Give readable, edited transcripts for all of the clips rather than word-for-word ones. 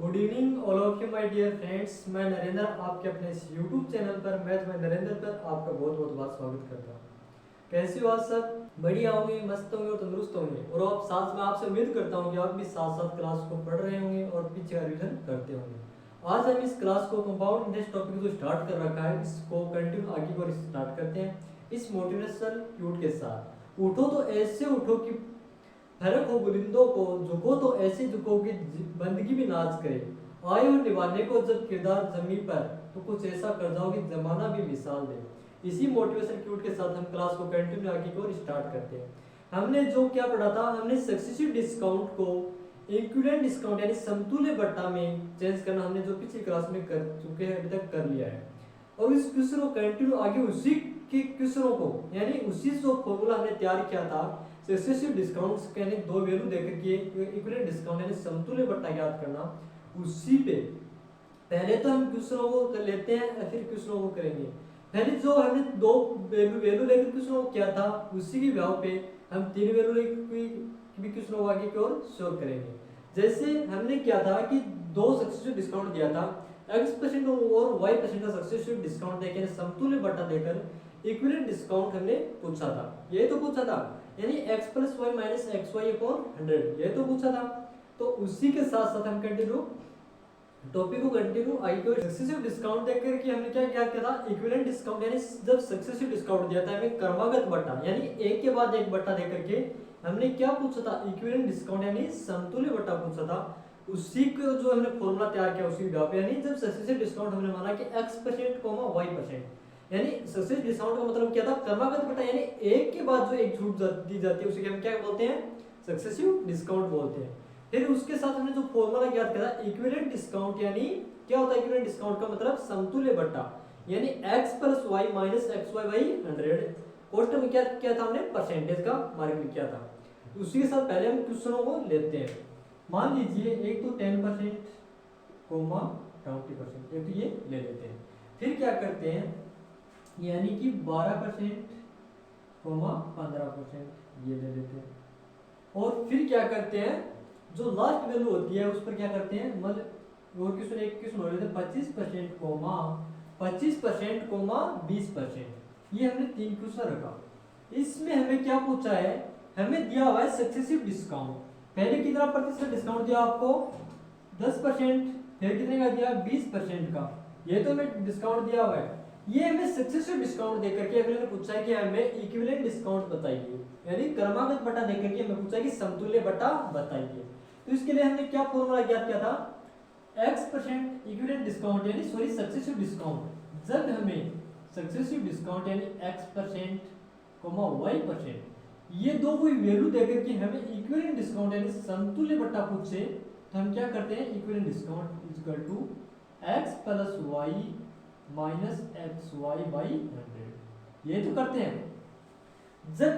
Good evening all of you my dear friends. मैं नरेंद्र आपके अपने इस यूट्यूब चैनल पर मैथ में नरेंद्र पर आपका बहुत बहुत बार स्वागत करता हूँ। कैसे हो आप सब? बढ़िया होंगे, मस्त होंगे और तंदुरुस्त होंगे। और आप साथ में आपसे उम्मीद करता हूँ कि आप भी साथ साथ क्लास को पढ़ रहे होंगे और पीछे का रिविजन करते होंगे। आज हम इस क्लास को कंपाउंड इंटरेस्ट टॉपिक जो स्टार्ट कर रखा है इसको कंटिन्यू आगे को स्टार्ट करते हैं इस मोटिवेशनल क्यूट के साथ। उठो तो ऐसे उठो कि फर्क हो बुलंदों को, झुको तो ऐसे झुको कि बंदगी भी नाच करे। आए और निभाने को जब किरदार जमी पर तो कुछ ऐसा कर जाओ कि जमाना भी मिसाल दे। इसी मोटिवेशन क्यूट के साथ हम क्लास को कंटिन्यू आगे को स्टार्ट करते हैं। हमने जो क्या पढ़ा था, हमने सक्सेसिव डिस्काउंट को इक्विवेलेंट डिस्काउंट यानी समतुल्य बट्टा में चेंज करना हमने जो पिछली क्लास में कर चुके हैं, अभी तक कर लिया है। और इस क्वेश्चन को कंटिन्यू आगे उसी के क्वेश्चनों को यानी उसी जो फॉर्मूला हमने तैयार किया था सक्सेसिव डिस्काउंट्स यानी दो वैल्यू देकर के इक्विवेलेंट डिस्काउंट यानी समतुल्य बट्टा ज्ञात करना, उसी पे पहले तो हम क्वेश्चनों को कर लेते हैं फिर क्वेश्चनों को करेंगे। पहले जो हमने दो वैल्यू लेकर क्वेश्चनों को किया था उसी की व्याव पे हम तीन वैल्यू लेकर भी क्वेश्चनों को आगे की ओर सॉल्व करेंगे। जैसे हमने किया था कि दो सक्सेसिव डिस्काउंट दिया था, x% और y% का सक्सेसिव डिस्काउंट देकर समतुल्य बट्टा देकर इक्विवेलेंट डिस्काउंट हमने पूछा था। ये तो पूछा था यानी x + y - xy अपॉन 100 ये तो पूछा था। तो उसी के साथ साथ हम कंटिन्यू टॉपिक को कंटिन्यू आई को सक्सेसिव डिस्काउंट देकर के हमने क्या किया था, इक्विवेलेंट डिस्काउंट यानी जब सक्सेसिव डिस्काउंट दिया था हमें क्रमागत बट्टा यानी एक के बाद एक बट्टा देकर के हमने क्या पूछा था, इक्विवेलेंट डिस्काउंट यानी समतुल्य बट्टा पूछा था। उसी को जो हमने फॉर्मूला तैयार किया उसी व्याप यानी जब सक्सेसिव डिस्काउंट हमने माना कि x% y% यानी सक्सेसिव डिस्काउंट का मतलब क्या था, क्रमागत बट्टा यानी एक के बाद जो एक छूट दी जाती है उसे हम क्या बोलते हैं, सक्सेसिव डिस्काउंट बोलते हैं। फिर उसके साथ हमने जो फॉर्मूला ज्ञात किया था इक्विवेलेंट डिस्काउंट यानी क्या होता है, इक्विवेलेंट डिस्काउंट का मतलब समतुल्य बट्टा यानी x + y - xy/100 कोष्टक में क्या किया था हमने, परसेंटेज का मार्किंग किया था। उसी के साथ पहले हम क्वेश्चनों को लेते हैं। मान लीजिए एक तो 10% 20% एक तो ये ले लेते हैं। फिर क्या करते हैं यानी कि 12% 15% ये ले लेते हैं। और फिर क्या करते हैं जो लास्ट वैल्यू होती है उस पर क्या करते हैं, मतलब और क्वेश्चन एक क्वेश्चन हो रहे थे 25% 20% ये हमने तीन क्वेश्चन रखा। इसमें हमें क्या पूछा है, हमें दिया हुआ है सक्सेसिव डिस्काउंट। पहले कितना प्रतिशत डिस्काउंट दिया आपको, 10%, फिर कितने का दिया 20% का, ये तो हमें डिस्काउंट दिया हुआ है। ये हमें सक्सेसिव डिस्काउंट देकर के अगले ने पूछा है कि हमें इक्विवेलेंट डिस्काउंट बताइए यानी क्रमागत बट्टा देकर के हमें पूछा है कि समतुल्य बट्टा बताइए। तो इसके लिए हमने क्या फॉर्मूला ज्ञात किया था, x% इक्विवेलेंट डिस्काउंट यानी सॉरी सक्सेसिव डिस्काउंट जब हमें सक्सेसिव डिस्काउंट यानी x% y% ये दो कोई वैल्यू देकर के हमें इक्विवेलेंट डिस्काउंट यानी समतुल्य बट्टा पूछे तो हम क्या करते हैं, equivalent discount equal to x + y - xy/100 ये तो करते हैं। जब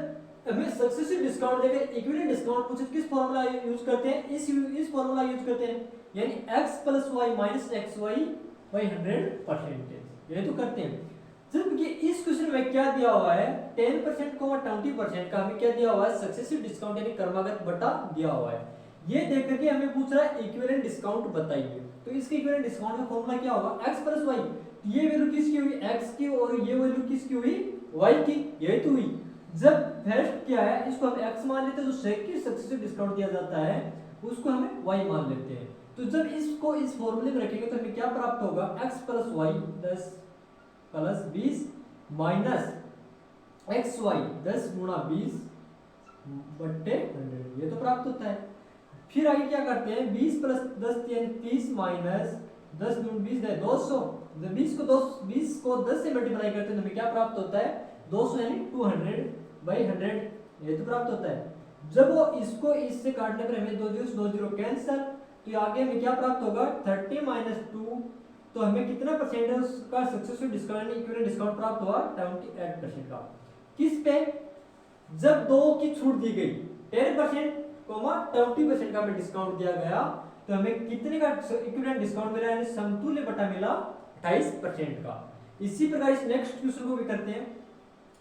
हमें सक्सेसिव डिस्काउंट देकर इक्विवेलेंट डिस्काउंट पूछे किस फॉर्मूला यूज करते हैं, इस फॉर्मूला यूज करते हैं यानी x + y - xy/100 परसेंटेज ये तो करते हैं। जबकि इस क्वेश्चन में क्या दिया हुआ है 10% 20% का हमें क्या दिया हुआ है, सक्सेसिव डिस्काउंट यानी क्रमागत बट्टा दिया हुआ है। ये देख करके हमें पूछ रहा है इक्विवेलेंट डिस्काउंट बताइए। तो इसके इक्विवेलेंट डिस्काउंट का फॉर्मूला क्या होगा, x + y, ये वैल्यू किसकी हुई x की और ये वैल्यू किसकी हुई y की, यही तो हुई। जब फर्स्ट क्या है इसको हम x मान लेते हैं, जो सेकंड सक्सेसिव डिस्काउंट दिया जाता है उसको हमें y मान लेते हैं। तो जब इसको इस फॉर्मूले में रखेंगे तो हमें क्या प्राप्त होगा, x + y 10 + 20 माइनस xy 10 × 20/100 ये तो प्राप्त होता है। फिर आगे क्या करते हैं, 20 + 10 यानी 30 माइनस 10 × 20 है 200। जब 20 को 10 से मल्टीप्लाई करते हैं तो हमें क्या प्राप्त होता है, 200 यानी 200/100 ये तो प्राप्त होता है। जब वो इसको इससे काटने पर हमें 2 0 कैंसिल, तो आगे हमें क्या प्राप्त होगा 30 - 2, तो हमें कितना परसेंट है उसका सक्सेसिव डिस्काउंट इक्विवेलेंट डिस्काउंट प्राप्त हुआ 28% का। किस पे, जब दो की छूट दी गई 10% 20% का हमें डिस्काउंट दिया गया तो हमें कितने का इक्विवेलेंट डिस्काउंट मिला यानी समतुल्य बट्टा मिला 28% का। इसी प्रकार इस नेक्स्ट क्वेश्चन को भी करते हैं।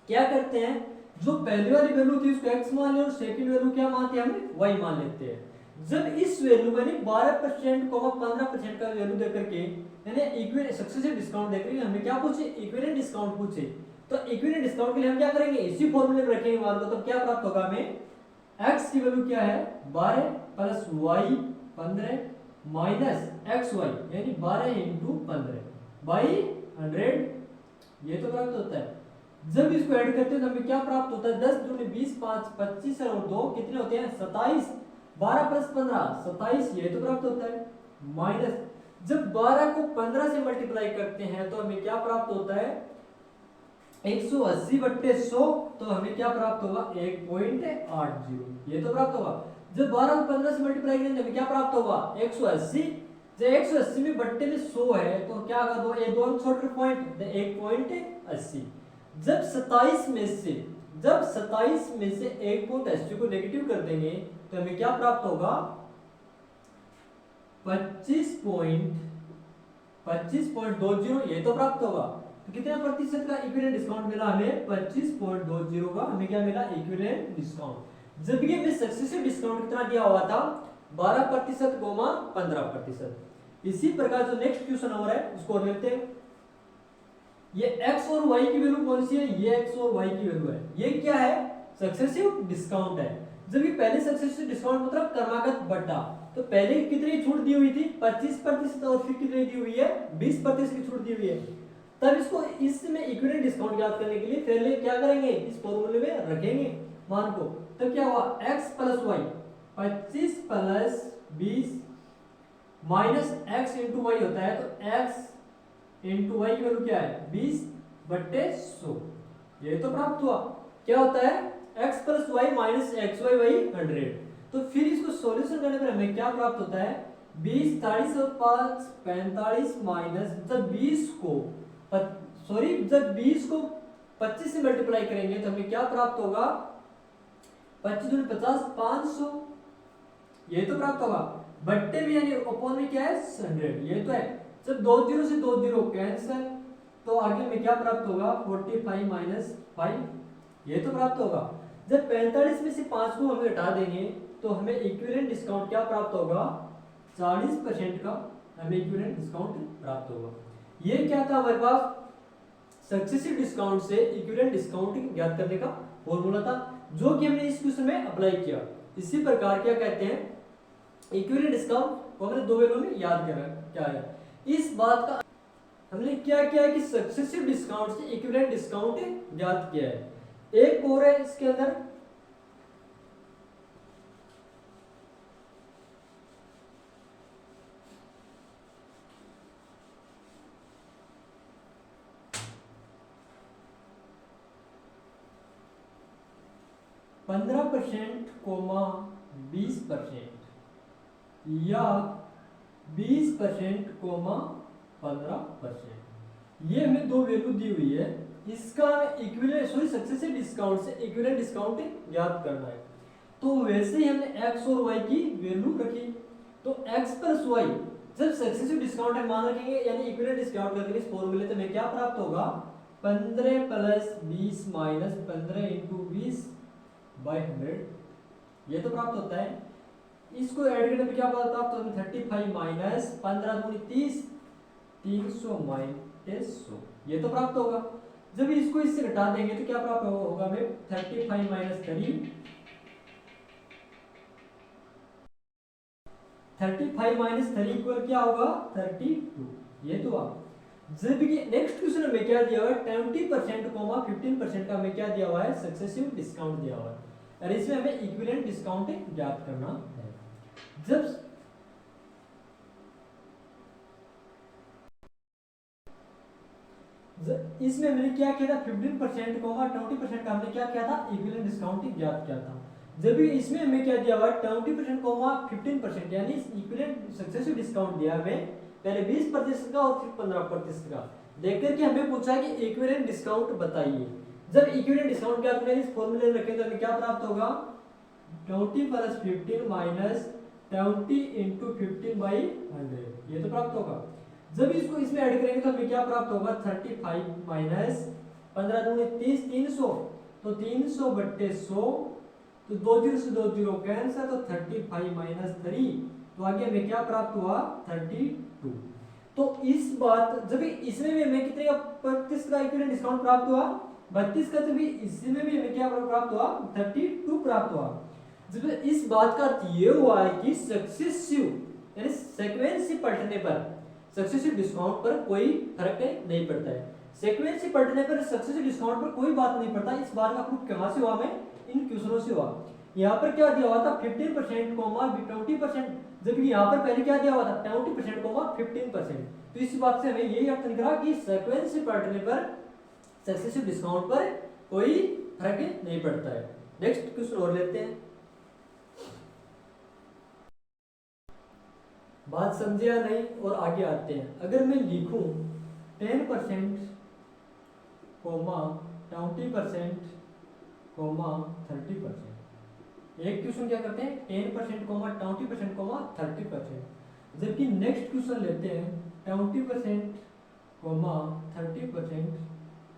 क्या करते हैं, जो पहली वाली वैल्यू थी उसको x मान ले और सेकंड वैल्यू क्या मानते हैं, हमें y मान लेते हैं। जब इस वैल्यू यानी 12% 15% का वैल्यू देकर के यानी इक्विवेलेंट सक्सेसिव डिस्काउंट देकर के हमें क्या पूछे, इक्विवेलेंट डिस्काउंट पूछे। तो इक्विवेलेंट डिस्काउंट के लिए हम क्या करेंगे, इसी फॉर्मूले में रखेंगे मान लो। तो क्या प्राप्त होगा हमें, x की वैल्यू क्या है 12 प्लस y 15 माइनस xy यानी 12 इंटू 15 बाई 100, ये तो प्राप्त होता है। जब इसको ऐड करते हैं तो हमें क्या प्राप्त होता है, 10 दूनी 20 5 25 और 2 कितने होते हैं 27, 12 प्लस 15 27, ये तो प्राप्त होता है। माइनस जब 12 को 15 से मल्टीप्लाई करते हैं तो हमें क्या प्राप्त होता है 180/100, तो हमें क्या प्राप्त होगा 1.80, ये तो प्राप्त होगा। जब 12 को 15 से मल्टीप्लाई करेंगे तो हमें क्या प्राप्त होगा 180, जब 180 में बट्टे में 100 है तो क्या कर दो, ये दो छोटे पॉइंट 1.80। जब 27 में से 1.80 को नेगेटिव कर देंगे तो हमें क्या प्राप्त होगा 25.20, ये तो प्राप्त होगा। तो कितने प्रतिशत का इक्विवेलेंट डिस्काउंट मिला हमें 25.20 का, हमें क्या मिला इक्विवेलेंट डिस्काउंट। जबकि हमें सक्सेसिव डिस्काउंट कितना दिया हुआ था 12% 15%। इसी प्रकार जो नेक्स्ट क्वेश्चन हो रहा है उसको और लेते हैं। ये x और y की वैल्यू कौन सी है, ये x और y की वैल्यू है। ये क्या है सक्सेसिव डिस्काउंट है। जब ये पहले सक्सेसिव डिस्काउंट मतलब क्रमागत बट्टा, तो पहले कितनी छूट दी हुई थी 25% और फिर कितनी दी हुई है 20% की छूट दी हुई है। तब इसको इसमें इक्विवेलेंट डिस्काउंट ज्ञात करने के लिए पहले क्या करेंगे, इस फॉर्मूले में रखेंगे मान को। तो क्या हुआ x plus y 25 plus 20 minus x into y होता है, तो x इंटू वाई की वैल्यू क्या है 20/100, ये तो प्राप्त हुआ। क्या होता है x plus y minus x y by 100। तो फिर इसको सॉल्यूशन करने पर हमें क्या प्राप्त होता है 20 40 और 5 45 माइनस जब 20 को 25 से मल्टीप्लाई करेंगे तो हमें क्या प्राप्त होगा 25 दूनी 50 500, ये तो प्राप्त होगा। बट्टे में यानी अपॉन में क्या है 100, ये तो है। जब 20 से 20 कैंसिल तो आगे में क्या प्राप्त होगा 45 माइनस 5, ये तो प्राप्त होगा। जब 45 में से 5 को हमें हटा देंगे तो हमें इक्विवेलेंट डिस्काउंट क्या प्राप्त होगा 40% का हमें इक्विवेलेंट डिस्काउंट प्राप्त होगा। ये क्या था हमारे पास सक्सेसिव डिस्काउंट से इक्विवेलेंट डिस्काउंट ज्ञात करने का फॉर्मूला था, जो कि हमने इस क्वेश्चन में अप्लाई किया। इसी प्रकार क्या कहते हैं इक्विवेलेंट डिस्काउंट को हमने दो वैल्यू में याद करा क्या है। इस बात का हमने क्या किया है कि सक्सेसिव डिस्काउंट से इक्विवेलेंट डिस्काउंट ज्ञात किया है। एक और है इसके अंदर, %, 20% या 20%, 15%, ये हमें दो वैल्यू दी हुई है। इसका इक्विवेलेंट सक्सेसिव डिस्काउंट से इक्विवेलेंट डिस्काउंट ज्ञात करना है। तो वैसे ही हमने x और y की वैल्यू रखी। तो x प्लस y जब सक्सेसिव डिस्काउंट है मान रखेंगे यानी इक्विवेलेंट डिस्काउंट करेंगे इस फॉर्मूले से हमें क्या प्राप्त होगा 15 प्लस 20 माइनस 15 इंटू 20/100, ये तो प्राप्त होता है। इसको ऐड करने पे क्या प्राप्त होता है 35 माइनस 15 दूनी 30 300 माइनस 100, ये तो प्राप्त होगा। जब इसको इससे घटा देंगे तो क्या प्राप्त होगा हमें 35 माइनस 30 35 माइनस 3 इक्वल क्या होगा 32, ये तो हुआ। जब कि नेक्स्ट क्वेश्चन में क्या दिया हुआ है 20%, 15% का हमें क्या दिया हुआ है सक्सेसिव डिस्काउंट दिया हुआ है और इसमें हमें इक्विवेलेंट डिस्काउंट ज्ञात करना है। जब इसमें हमने क्या किया था 15%, 20% का हमने क्या किया था इक्विवेलेंट डिस्काउंट ज्ञात किया था। जब भी इसमें हमें क्या दिया हुआ 20%, 15% यानी इक्विवेलेंट सक्सेसिव डिस्काउंट दिया हमें पहले 20% का और फिर 15% का देख करके हमें पूछा है कि इक्विवेलेंट डिस्काउंट बताइए। जब इक्विवेलेंट डिस्काउंट ज्ञात करें इस फॉर्मूले में रखें तो हमें क्या प्राप्त होगा 20 प्लस 15 माइनस 20 इंटू 15/100, ये तो प्राप्त होगा। जब इसको इसमें ऐड करेंगे तो हमें क्या प्राप्त होगा 35 माइनस 15 दूनी 30 300, तो 300/100 तो 2 जीरो से 2 जीरो कैंसिल, तो 35 माइनस 3, तो आगे हमें क्या प्राप्त हुआ 32। तो इस बात जब इसमें भी हमें कितने का 32 का इक्विवेलेंट डिस्काउंट प्राप्त हुआ 32 का, तभी इसमें भी हमें क्या प्राप्त हुआ 32 प्राप्त हुआ। जब इस बात का अर्थ ये हुआ है कि सक्सेसिव यानी सीक्वेंस पलटने पर सक्सेसिव डिस्काउंट पर कोई फर्क नहीं पड़ता है। सीक्वेंस पलटने पर सक्सेसिव डिस्काउंट पर कोई बात नहीं पड़ता। इस बात का प्रूफ कहां से हुआ, हमें इन क्वेश्चनों से हुआ। यहाँ पर क्या दिया हुआ था 15% 20%, जबकि यहाँ पर पहले क्या दिया हुआ था 20% 15%। तो इस बात से हमें यही अर्थ निकला कि सीक्वेंस पलटने पर सक्सेसिव डिस्काउंट पर कोई फर्क नहीं पड़ता है। नेक्स्ट क्वेश्चन और लेते हैं। बात समझे या नहीं, और आगे आते हैं। अगर मैं लिखूं 10% 20% 30%, एक क्वेश्चन क्या करते हैं 10% 20% 30%, जबकि नेक्स्ट क्वेश्चन लेते हैं 20% 30%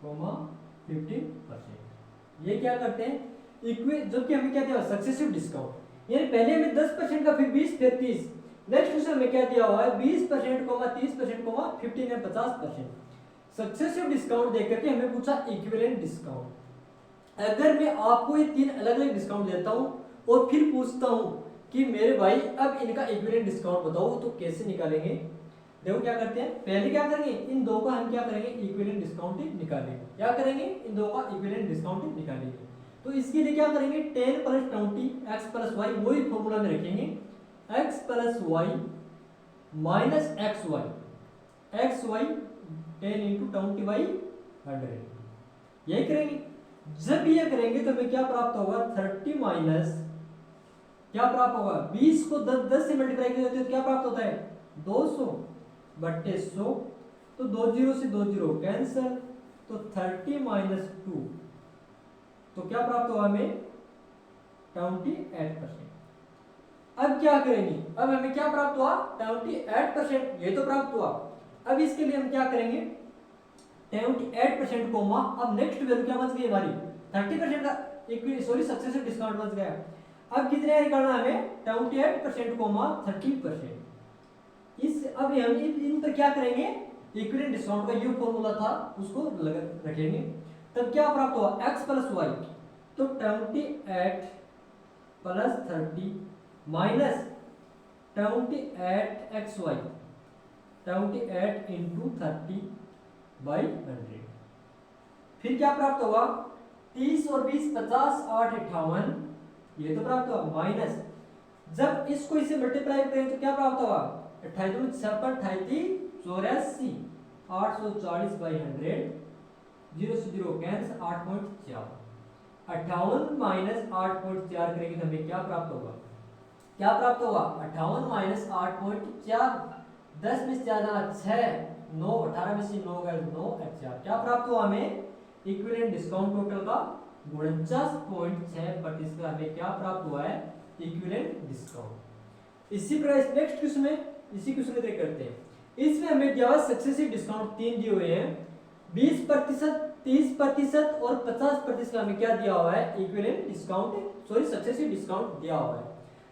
15%। ये क्या करते हैं जबकि हमें क्या दिया सक्सेसिव डिस्काउंट, यानी पहले हमें 10% का, फिर 20, फिर 30। नेक्स्ट क्वेश्चन में क्या दिया हुआ है 20% 30% 15 या 50%। सक्सेसिव डिस्काउंट देकर के हमें पूछा इक्विवेलेंट डिस्काउंट। अगर मैं आपको ये तीन अलग अलग डिस्काउंट देता हूं और फिर पूछता हूं कि मेरे भाई अब इनका इक्विवेलेंट डिस्काउंट बताओ, तो कैसे निकालेंगे। देखो क्या करते हैं, पहले क्या करेंगे इन दो का हम क्या करेंगे इक्विवेलेंट डिस्काउंट निकालेंगे। क्या करेंगे इन दो का इक्विवेलेंट डिस्काउंट निकालेंगे। तो इसके लिए क्या करेंगे 10 + 20 x + y वही फॉर्मूला में रखेंगे, x + y minus xy, xy 10 × 20/100। यही करेंगे। जब ये करेंगे तो हमें क्या प्राप्त होगा 30 माइनस क्या प्राप्त होगा 20 को 10 से मल्टीप्लाई करते हैं तो क्या प्राप्त होता है 200/100। तो 2 जीरो से 2 जीरो कैंसिल, तो 30 माइनस 2, तो क्या प्राप्त हुआ हमें 28%। अब क्या करेंगे, अब हमें क्या प्राप्त हुआ 28%, ये तो प्राप्त हुआ। अब इसके लिए हम क्या करेंगे 28% कोमा, अब नेक्स्ट वैल्यू क्या बच गई हमारी 30% का सक्सेसिव डिस्काउंट बच गया। अब कितने निकालना हमें 28% कोमा 30%। इस अब हम इन पर क्या करेंगे इक्विवेलेंट डिस्काउंट का ये फॉर्मूला था उसको रखेंगे। तब क्या प्राप्त हुआ x + y, तो 28 + 30 माइनस 28xy 28 × 30/100। फिर क्या प्राप्त होगा 30 और 20 50 8 58, ये तो प्राप्त हुआ, माइनस जब इसको इसे मल्टीप्लाई करें तो क्या प्राप्त होगा 28 × 56 84 840/100, 0 से 0 कैंसिल 8.4, 58 माइनस 8.4 करेंगे तो हमें क्या प्राप्त होगा, क्या प्राप्त होगा 58 माइनस 8.4, 10 में से 4 जाना 6, 9 18 में से 9 गए 9 4, क्या प्राप्त हुआ हमें इक्विवेलेंट डिस्काउंट टोटल का 49.6% हमें क्या प्राप्त हुआ है इक्विवेलेंट डिस्काउंट। इसी प्रकार नेक्स्ट क्वेश्चन में इसी क्वेश्चन को देख करते हैं। इसमें हमें दिया हुआ सक्सेसिव डिस्काउंट तीन दिए हुए हैं, 20%, 30% और 50% का हमें क्या दिया हुआ है इक्विवेलेंट डिस्काउंट सक्सेसिव डिस्काउंट दिया हुआ है।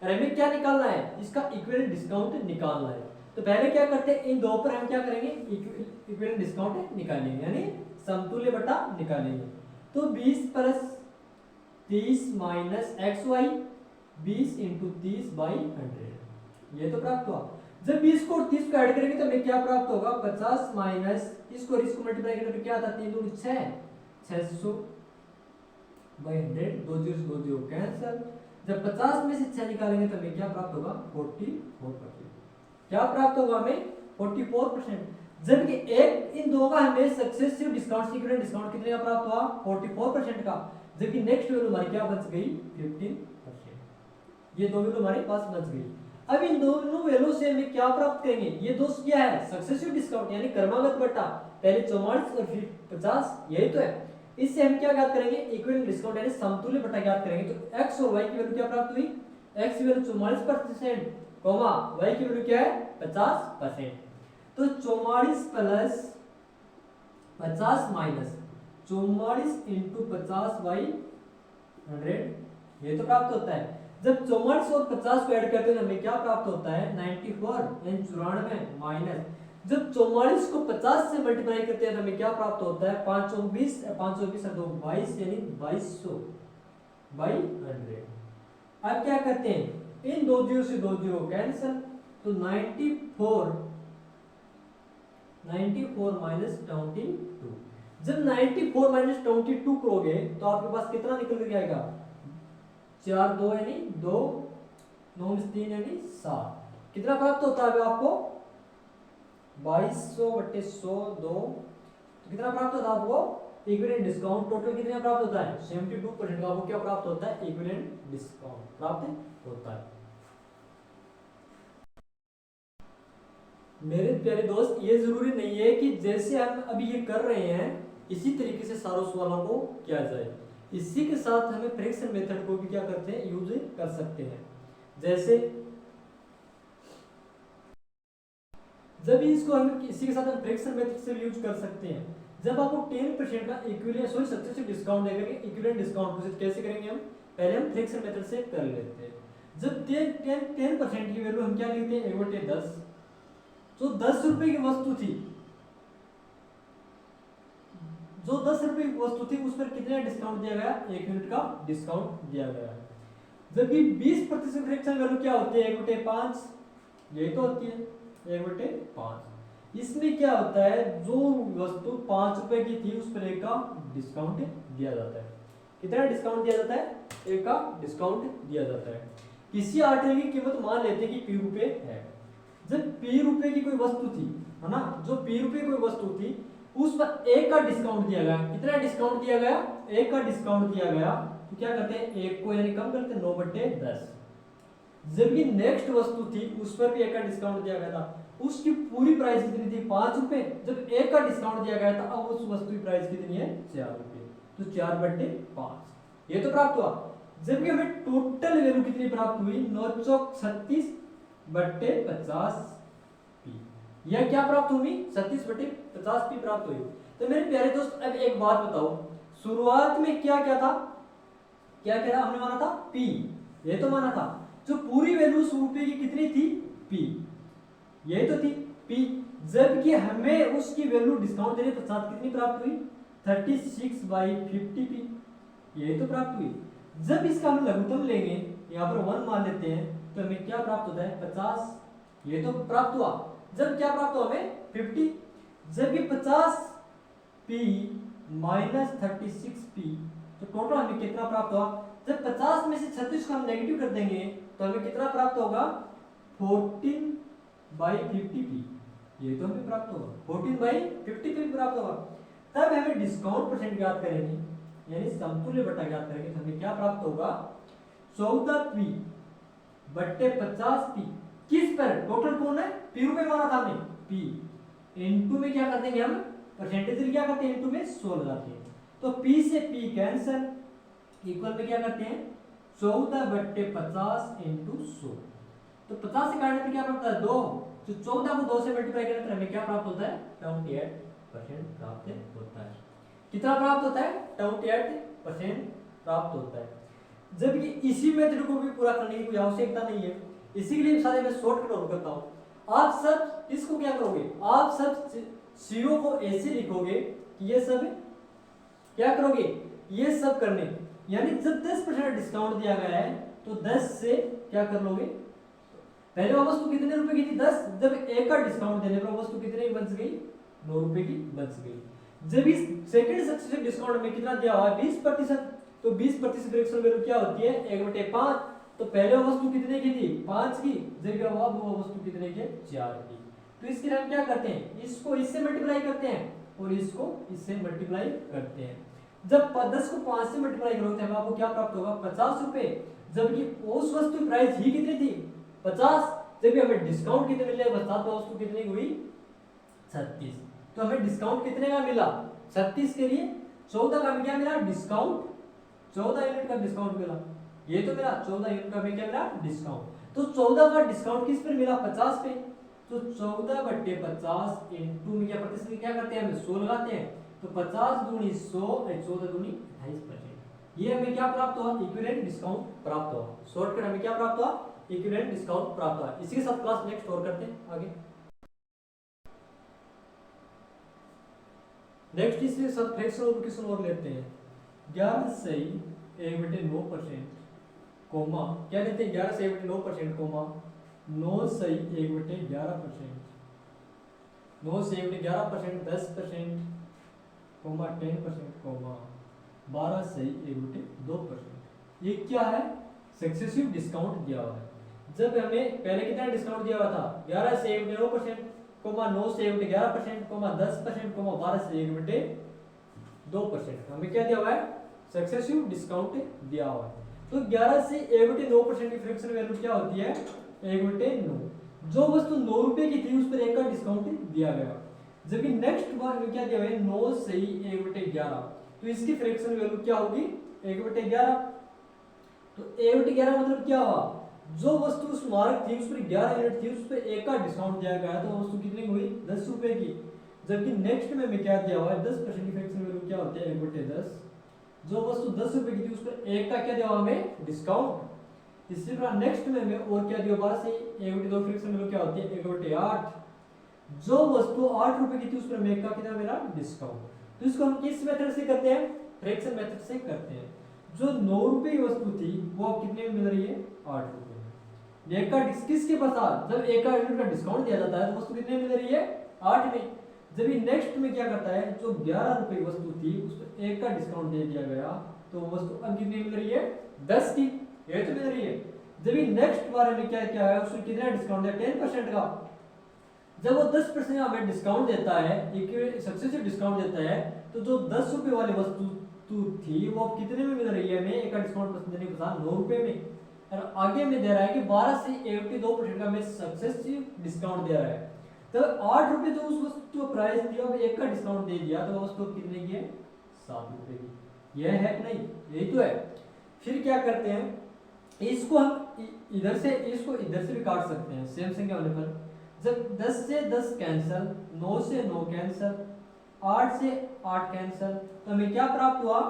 और हमें क्या निकालना है इसका इक्विवेलेंट डिस्काउंट निकालना है। तो पहले क्या करते हैं इन दो पर हम क्या करेंगे इक्विवेलेंट डिस्काउंट निकालेंगे, यानी समतुल्य बटा निकालेंगे। तो 20 + 30 माइनस xy 20 × 30/100, ये तो प्राप्त हुआ। जब 20 को 30 को ऐड करेंगे तो हमें क्या प्राप्त होगा 50 माइनस इसको मल्टीप्लाई करेंगे तो क्या आता 3 दूनी 6 600/100, 2 जीरो से 2 जीरो कैंसिल। जब 50 में से 6 निकालेंगे तो हमें क्या प्राप्त होगा 44%, क्या प्राप्त होगा हमें 44%। जबकि एक इन दो का हमें सक्सेसिव डिस्काउंट इक्विवेलेंट डिस्काउंट कितने का प्राप्त हुआ 44% का, जबकि नेक्स्ट वैल्यू हमारी क्या बच गई 15%। ये दो वैल्यू हमारे पास बच गई। अब इन दोनों वैल्यू से हमें क्या प्राप्त करेंगे, ये दोस्त क्या है सक्सेसिव डिस्काउंट यानी क्रमागत बटा पहले 44 और फिर 50, यही तो है। इससे हम क्या ज्ञात करेंगे इक्विवेलेंट डिस्काउंट यानी समतुल्य बटा ज्ञात करेंगे। तो x और y की वैल्यू क्या प्राप्त हुई, x की वैल्यू 44% कोमा y की वैल्यू क्या है 50%। तो 44 + 50 माइनस 44 × 50/100 ये तो प्राप्त होता है। जब 44 और 50 को ऐड करते हैं तो हमें क्या प्राप्त होता है 94 यानी 94 माइनस जब 44 को 50 से मल्टीप्लाई करते हैं तो हमें क्या प्राप्त होता है 520 520 और 2 22 यानी 2200 बाई 100। अब क्या करते हैं इन दो जीरो से दो जीरो कैंसिल तो 94 माइनस 22। जब 94 माइनस 22 करोगे तो आपके पास कितना निकल कर आएगा 4 2 यानी 2 9 3 यानी 7। कितना प्राप्त होता है आपको 2200 बटे 100 2 तो कितना प्राप्त होता है आपको इक्विवेलेंट डिस्काउंट टोटल कितना प्राप्त होता है 72% का आपको क्या प्राप्त होता है इक्विवेलेंट डिस्काउंट प्राप्त होता है। मेरे प्यारे दोस्त ये जरूरी नहीं है कि जैसे हम अभी ये कर रहे हैं इसी तरीके से सारों सवालों को किया जाए। इसी के साथ हमें फ्रैक्शन मेथड को भी क्या करते हैं यूज कर सकते हैं। जैसे जब इसको हम इसी के साथ हम फ्रैक्शन मेथड से भी यूज कर सकते हैं। जब आपको 10% का इक्विवेलेंट सॉरी सक्सेसिव डिस्काउंट देकर इक्विवेलेंट डिस्काउंट को कैसे करेंगे हम पहले हम फ्रैक्शन मेथड से कर लेते हैं। जब 10% की वैल्यू हम क्या लिखते हैं 1/10 जो 10 रुपए की वस्तु थी जो 10 रुपए की वस्तु थी उस पर कितना डिस्काउंट दिया गया 1 यूनिट का डिस्काउंट दिया गया। जबकि 20% फ्रैक्शन वैल्यू क्या होती है 1/5 यही तो होती है 1/5। इसमें क्या होता है जो वस्तु 5 रुपए की थी उस पर 1 का डिस्काउंट दिया जाता है। कितना डिस्काउंट दिया जाता है 1 का डिस्काउंट दिया जाता है। किसी आर्टिकल की कीमत मान लेते हैं कि P रुपए है। जब P रुपए की कोई वस्तु थी है ना जो P रुपए कोई वस्तु थी उस पर 1 का डिस्काउंट दिया गया। कितना डिस्काउंट दिया गया 1 का डिस्काउंट दिया गया तो क्या करते हैं 1 को यानी कम करते हैं 9/10। जबकि नेक्स्ट वस्तु थी उस पर भी 1 का डिस्काउंट दिया गया था उसकी पूरी प्राइस कितनी थी 5 रुपए। जब 1 का डिस्काउंट दिया गया था अब उस वस्तु की प्राइस कितनी है 4 रुपए तो 4/5 ये तो प्राप्त हुआ। जबकि हमें टोटल वैल्यू कितनी प्राप्त हुई 936/50 पी यह क्या प्राप्त हुई 36/50 पी प्राप्त हुई। तो मेरे प्यारे दोस्त अब एक बात बताओ शुरुआत में क्या क्या था हमने माना था पी ये तो माना था जो पूरी वैल्यू उस रुपए की कितनी थी पी यही तो थी पी। जबकि हमें उसकी वैल्यू डिस्काउंट देने के साथ कितनी प्राप्त हुई 36/50 पी यही तो प्राप्त हुई। जब इसका हम लघुत्तम लेंगे यहाँ पर 1 मान लेते हैं तो हमें क्या प्राप्त होता है 50 ये तो प्राप्त हुआ। जब क्या प्राप्त हुआ हमें 50 जबकि 50 पी माइनस 36 पी तो टोटल हमें कितना प्राप्त हुआ। जब 50 में से 36 को हम नेगेटिव कर देंगे तो हमें कितना प्राप्त होगा 14/50 पी ये तो हमें प्राप्त होगा 14/50 पी प्राप्त होगा। तब हमें डिस्काउंट परसेंट ज्ञात करेंगे यानी समतुल्य बटा ज्ञात करेंगे तो हमें क्या प्राप्त होगा 14p/50 पी किस पर टोटल कौन है पी रुपए माना था हमने पी इनटू में क्या कर देंगे हम परसेंटेज क्या करते हैं इनटू में 100 लगाते हैं तो p से p कैंसिल इक्वल में क्या करते हैं 14/50 × 100 तो 50 से काटने पर क्या प्राप्त होता है 2 तो 14 को 2 से मल्टीप्लाई करने पर हमें क्या प्राप्त होता है 28% प्राप्त होता है। कितना प्राप्त होता है 28% प्राप्त होता है। जबकि इसी मेथड को भी पूरा करने की कोई आवश्यकता नहीं है इसी के लिए सारे मैं शॉर्टकट और करता हूं। आप सब इसको क्या करोगे आप सब सीओ को ऐसे लिखोगे कि ये सब क्या करोगे ये सब करने यानी जब 10% डिस्काउंट दिया गया है तो 10 से क्या कर लोगे पहले वो वस्तु कितने रुपए की थी 10 जब 1 का डिस्काउंट देने पर वस्तु कितने की बच गई 9 रुपए की बच गई। जब इस सेकंड सक्सेसिव डिस्काउंट में कितना दिया हुआ है 20% तो 20% फ्रैक्शन वैल्यू क्या होती है 1/5 तो पहले वो वस्तु कितने की थी 5 की जबकि अब वो वस्तु कितने की 4 की। तो इसके लिए हम क्या करते हैं इसको इससे मल्टीप्लाई करते हैं और इसको इससे मल्टीप्लाई करते हैं। जब 10 को 5 से मल्टीप्लाई करोगे तो आपको क्या प्राप्त होगा 50 रुपए जबकि उस वस्तु की प्राइस ही कितनी थी 50 जबकि हमें डिस्काउंट कितने मिले साथ में वस्तु कितनी हुई 36 तो हमें डिस्काउंट कितने का मिला 36 के लिए 14 का हमें क्या मिला डिस्काउंट 14 यूनिट का डिस्काउंट मिला ये तो मिला 14 यूनिट का हमें क्या मिला डिस्काउंट। तो 14 का डिस्काउंट किस पर मिला 50 पे तो 14/50 इनटू में क्या प्रतिशत क्या करते हैं हम 100 लगाते हैं तो 50 दूनी 100 14 दूनी 28% ये हमें क्या प्राप्त हुआ, इक्विवेलेंट डिस्काउंट प्राप्त हुआ। शॉर्टकट हमें क्या प्राप्त हुआ, इक्विवेलेंट डिस्काउंट प्राप्त हुआ। इसी के साथ क्लास नेक्स्ट और करते हैं आगे। नेक्स्ट इसके साथ फ्रैक्शनल क्वेश्चन और लेते हैं। 11 सही 1/9% कोमा, क्या लेते हैं 11 सही 1/9% कोमा 9 सही 1/11%, 9 सही 1/11%, 10% कोमा 10% कोमा 12 सही 1/2%। ये क्या है, सक्सेसिव डिस्काउंट दिया हुआ है। जब हमें पहले कितना डिस्काउंट दिया हुआ था, 11 से 1/9%, कोमा 9 से 1/11%, कोमा 10%, कोमा 12 से 1/2%। हमें क्या दिया हुआ है, सक्सेसिव डिस्काउंट दिया हुआ है। तो 11 से 1/9% की फ्रैक्शन वैल्यू क्या होती है, 1/9। जो वस्तु 9 रुपए की थी उस पर 1 का डिस्काउंट दिया गया। जबकि नेक्स्ट बार में क्या दिया हुआ है, 9 सही 1/11, तो इसकी फ्रैक्शन वैल्यू क्या होगी, 1/11। तो 1/11 मतलब क्या हुआ, जो वस्तु उस मार्क थी उस पर 11 यूनिट थी, उस पर 1 का डिस्काउंट दिया गया, तो वस्तु कितनी हुई, 10 रुपए की। जबकि नेक्स्ट में हमें क्या दिया हुआ है, 10% की फ्रैक्शन वैल्यू क्या होती है, 1/10। जो वस्तु 10 रुपए की थी उस पर 1 का क्या दिया हुआ हमें, डिस्काउंट। इसी प्रकार नेक्स्ट में हमें और क्या दिया, 12 से 1/2 फ्रैक्शन वैल्यू क्या होती है, 1/8। जो वस्तु 8 रुपए की थी उस पर हमें 1 का कितना मिला, डिस्काउंट। तो इसको हम किस मेथड से करते हैं, फ्रैक्शन मेथड से करते हैं। जो 9 रुपए की वस्तु थी वो अब कितने में मिल रही है, 8 रुपए में। 1 का किसके पश्चात, जब 1 का यूनिट का डिस्काउंट दिया जाता है तो वस्तु कितने में मिल रही है, 8 में। जब ये नेक्स्ट में क्या करता है, जो 11 रुपए की वस्तु थी उस पर 1 का डिस्काउंट दे दिया गया, तो वस्तु अब कितने मिल रही है, 10 की, ये तो मिल रही है। जब ये नेक्स्ट बार में क्या क्या है, उसमें कितना डिस्काउंट है, 10% का। जब वो 10% हमें डिस्काउंट देता है, एक सक्सेसिव डिस्काउंट देता है, तो जो 10 रुपए वाली वस्तु थी वो अब कितने में मिल रही है हमें, 1 का डिस्काउंट देने के बाद 9 रुपए में। और आगे में दे रहा है कि 12 से 1/2% का हमें सक्सेसिव डिस्काउंट दे रहा है। तो 8 रुपए जो उस वस्तु का प्राइस दिया, अब 1 का डिस्काउंट दे दिया, तो वस्तु कितने की है, 7 रुपए की। यह है कि नहीं, यही तो है। फिर क्या करते हैं, इसको हम इधर से भी काट सकते हैं सेम संख्या होने पर। जब 10 से 10 कैंसिल, 9 से 9 कैंसिल, 8 से 8 कैंसिल, तो हमें क्या प्राप्त हुआ,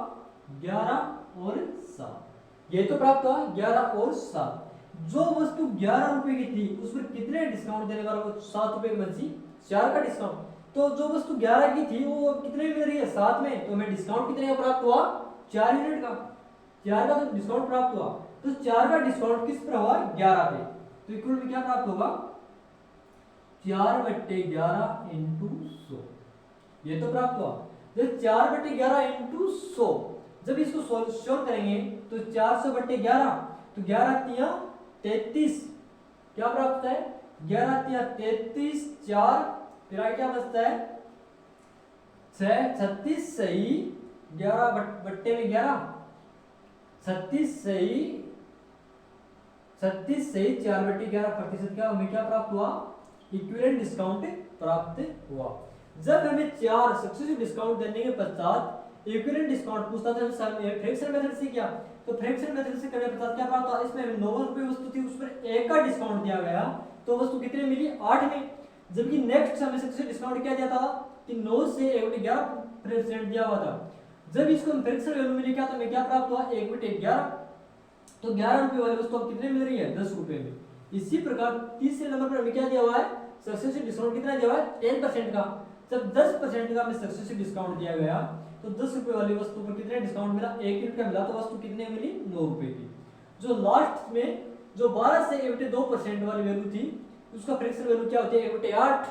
11 और 7। ये तो प्राप्त हुआ 11 और 7। जो वस्तु 11 रुपए की थी उस पर कितने डिस्काउंट देने वाला, वो 7 रुपए की बची, 4 का डिस्काउंट। तो जो वस्तु 11 की थी वो कितने में मिल रही है, 7 में, तो हमें डिस्काउंट कितने का प्राप्त हुआ, 4 यूनिट का। 4 का तो डिस्काउंट प्राप्त हुआ, तो 4 का डिस्काउंट किस पर हुआ, 11 पे। तो इक्वल में क्या प्राप्त होगा, 4/11 इंटू 100, ये तो प्राप्त हुआ। जब 4/11 इंटू 100, जब इसको सॉल्व करेंगे तो 400/11, तो 11 33, क्या प्राप्त होता है, 11 33, 4 फिर आगे क्या बचता है, 6, 36 सही 11 बट्टे में 11, 36 सही 4/11% क्या हमें क्या प्राप्त हुआ, इक्विवेलेंट डिस्काउंट प्राप्त हुआ। जब हमें 4 सक्सेसिव डिस्काउंट देने के पश्चात इक्विवेलेंट डिस्काउंट पूछता था, फ्रैक्शन मेथड से किया, तो फ्रैक्शन मेथड से करने के पश्चात क्या प्राप्त हुआ, इसमें 9 रुपए वस्तु थी उस पर 1 का डिस्काउंट दिया गया, तो वस्तु कितने मिली, 8 में। जबकि नेक्स्ट हमें सक्सेसिव डिस्काउंट क्या दिया था कि 9 से 1/11% दिया हुआ था। जब इसको हम फ्रैक्शन वैल्यू में लिखा तो हमें क्या प्राप्त हुआ, 1/11, तो 11 रुपए वाली वस्तु अब कितने मिल रही है, 10 रुपए में। इसी प्रकार तीसरे नंबर पर हमें क्या दिया हुआ है, सक्सेसिव डिस्काउंट कितना दिया हुआ है, 10% का। जब 10% का हमें सक्सेसिव डिस्काउंट दिया गया, तो 10 रुपए वाली वस्तु पर कितने डिस्काउंट मिला, 1 यूनिट का मिला, तो वस्तु कितने मिली, 9 रुपए की। जो लास्ट में जो 12 से 1/2% वाली वैल्यू थी उसका फ्रैक्शन वैल्यू क्या होती है, 1/8।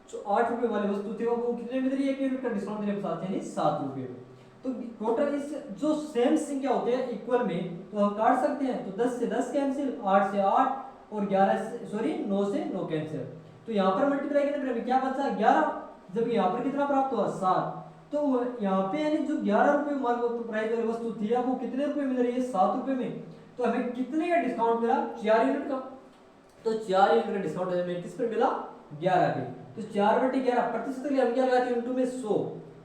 जो 8 रुपए वाली वस्तु थी वो कितने मिल रही है, 1 यूनिट का डिस्काउंट देने के साथ, यानी 7 रुपए में। तो टोटल इस जो सेम संख्या होते हैं इक्वल में, तो हम काट सकते हैं, तो 10 से 10 कैंसिल, 8 से 8 और 9 से 9 कैंसिल। तो यहाँ पर मल्टीप्लाई करने पर क्या बचा, 11, जब यहाँ पर कितना प्राप्त हुआ, 7। तो यहाँ पे यानी जो 11 रुपए प्राइस वाली वस्तु थी वो कितने रुपए मिल रही है, 7 रुपए में। तो हमें कितने का डिस्काउंट मिला, 4 यूनिट का। तो 4 यूनिट का डिस्काउंट हमें किस पर मिला, 11 पे। तो 4/11 प्रतिशत के लिए हम क्या लगाते हैं, इंटू में 100,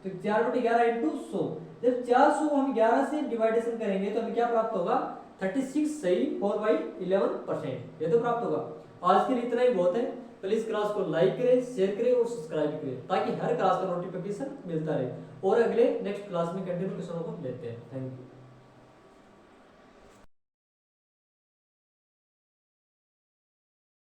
तो 4/11 इंटू 100। जब 400 हम 11 से डिवाइडेशन करेंगे तो हमें क्या प्राप्त होगा, 36 सही 4/11%, ये तो प्राप्त होगा। आज के लिए इतना ही बहुत है। प्लीज क्लास को लाइक करें, शेयर करें और सब्सक्राइब करें, ताकि हर क्लास का नोटिफिकेशन मिलता रहे। और अगले नेक्स्ट क्लास में कंटिन्यू क्वेश्चनों को लेते हैं। Thank you.